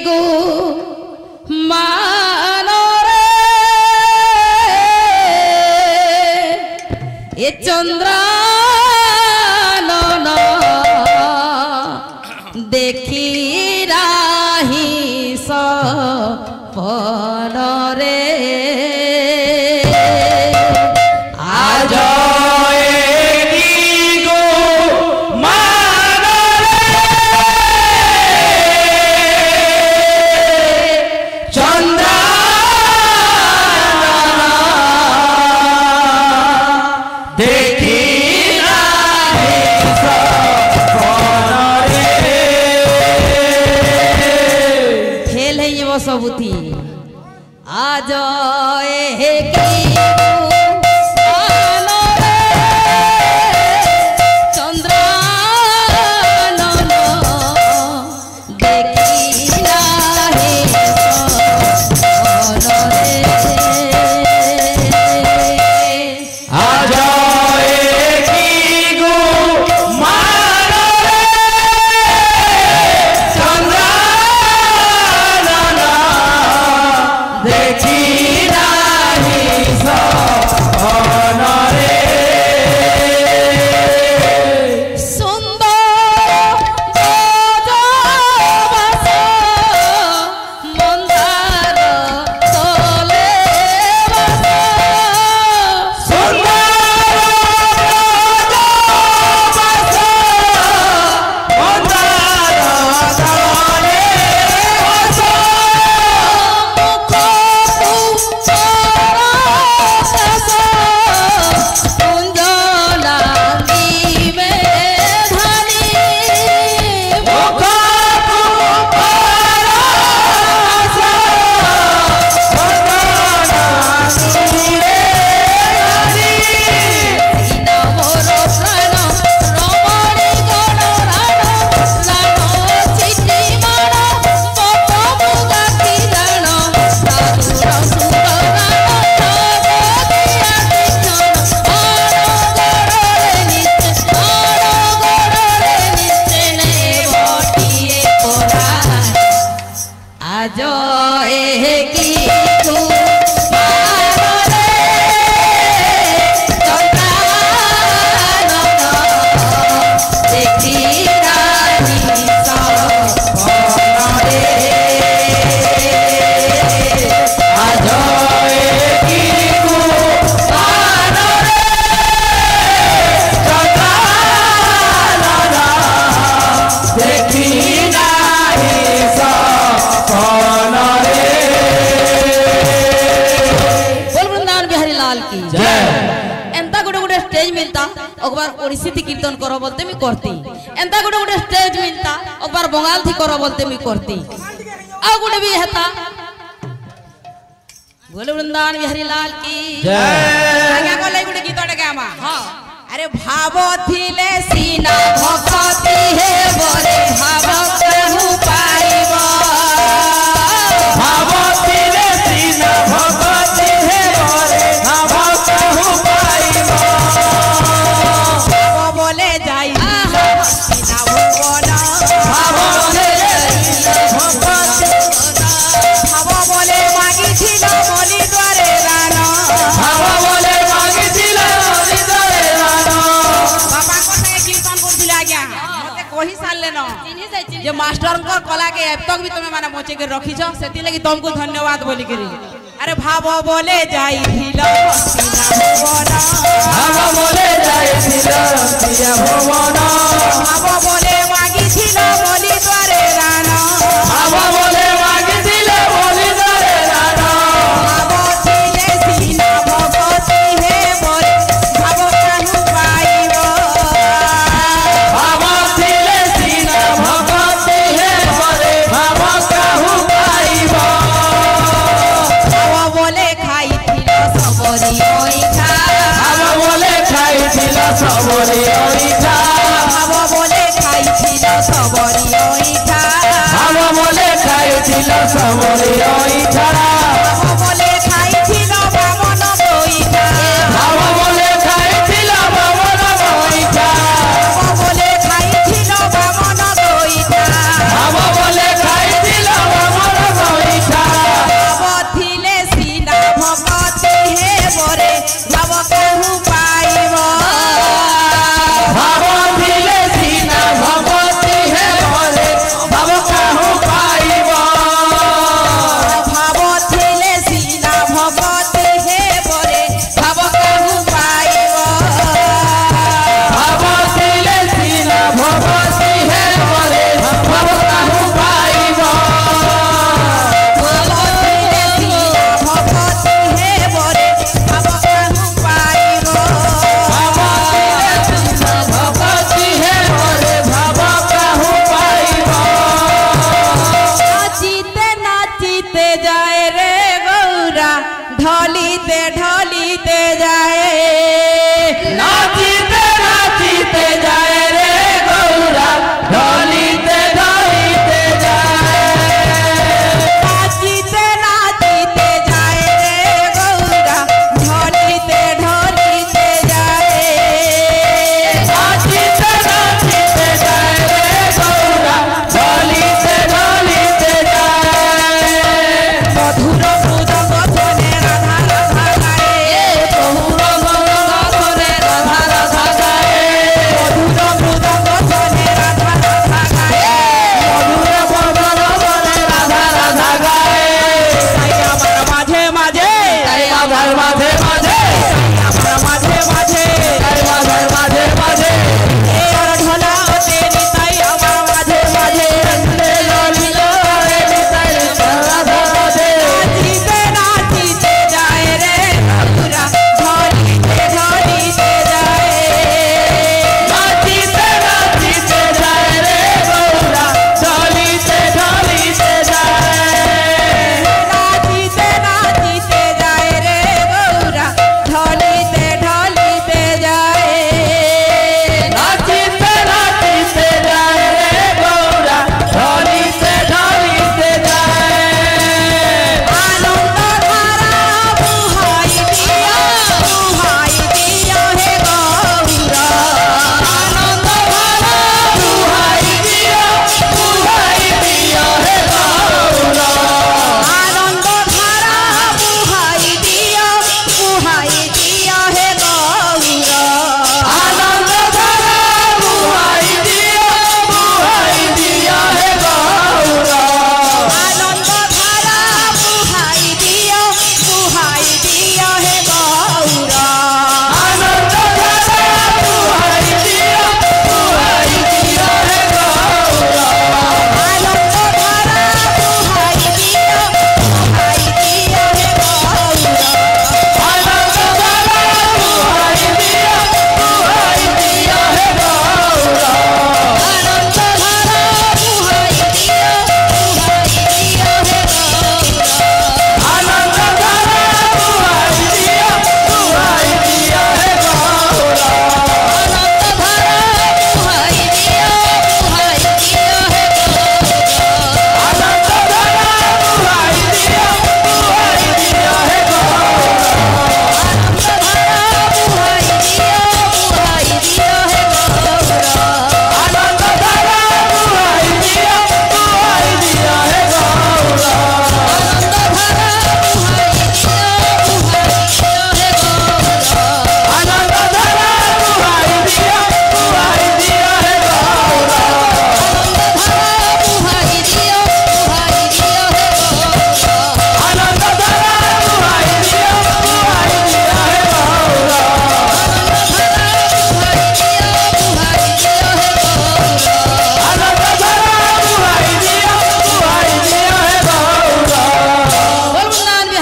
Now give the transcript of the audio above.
गो मानरे ये चंद्रानन देखी राही सपनरे आज सबुथी आज परिस्थिति कीर्तन करो बोलते मैं करती एंता गुडे गुडे स्टेज मिलता एक बार बंगाल थी करो बोलते मैं करती आ गुडे भी हेता बोले वृंदावन बिहारी लाल की जय क्या को ले गुडे गीत अड़े क्या मां हां अरे भावो थिले सीना भक्ति है बोले भाव कहूं पाइबो भावो थिले सीना भक्ति है बोले भाव कहूं पाइबो बोले जाई सीना भगवाना भावो थिले भक्ति भाव बोले मागी छिलो बोली द्वारे रानो भावो बोले मागी थिले बोली द्वारे रानो बाबा को से कीर्तन कर दिला गया मते कोही साल लेनो जे मास्टर को कला के अब तक भी तुमे माने मोचे के रखी छ सेति लगी तुमको धन्यवाद बोली करी अरे भाव बोले जाई थिलो सीना भगवाना भाव बोले जाई थिलो सीना भगवाना भाव बोले मागी छिलो बोली द्वारे रानो भाव बोले मागी थिले बोली द्वारे रानो भाव थिले सीना भगवती है बोले भाव कहूं पाइबो भाव थिले सीना भक्ति है बोले भाव कहूं पाइबो भाव बोले खाई थिलो सबरी ओइठा भाव बोले खाई थिलो सबरी ओइठा भाव बोले खाई थिलो सबरी ओइठा भाव बोले खाई थिलो सबरी ओइठा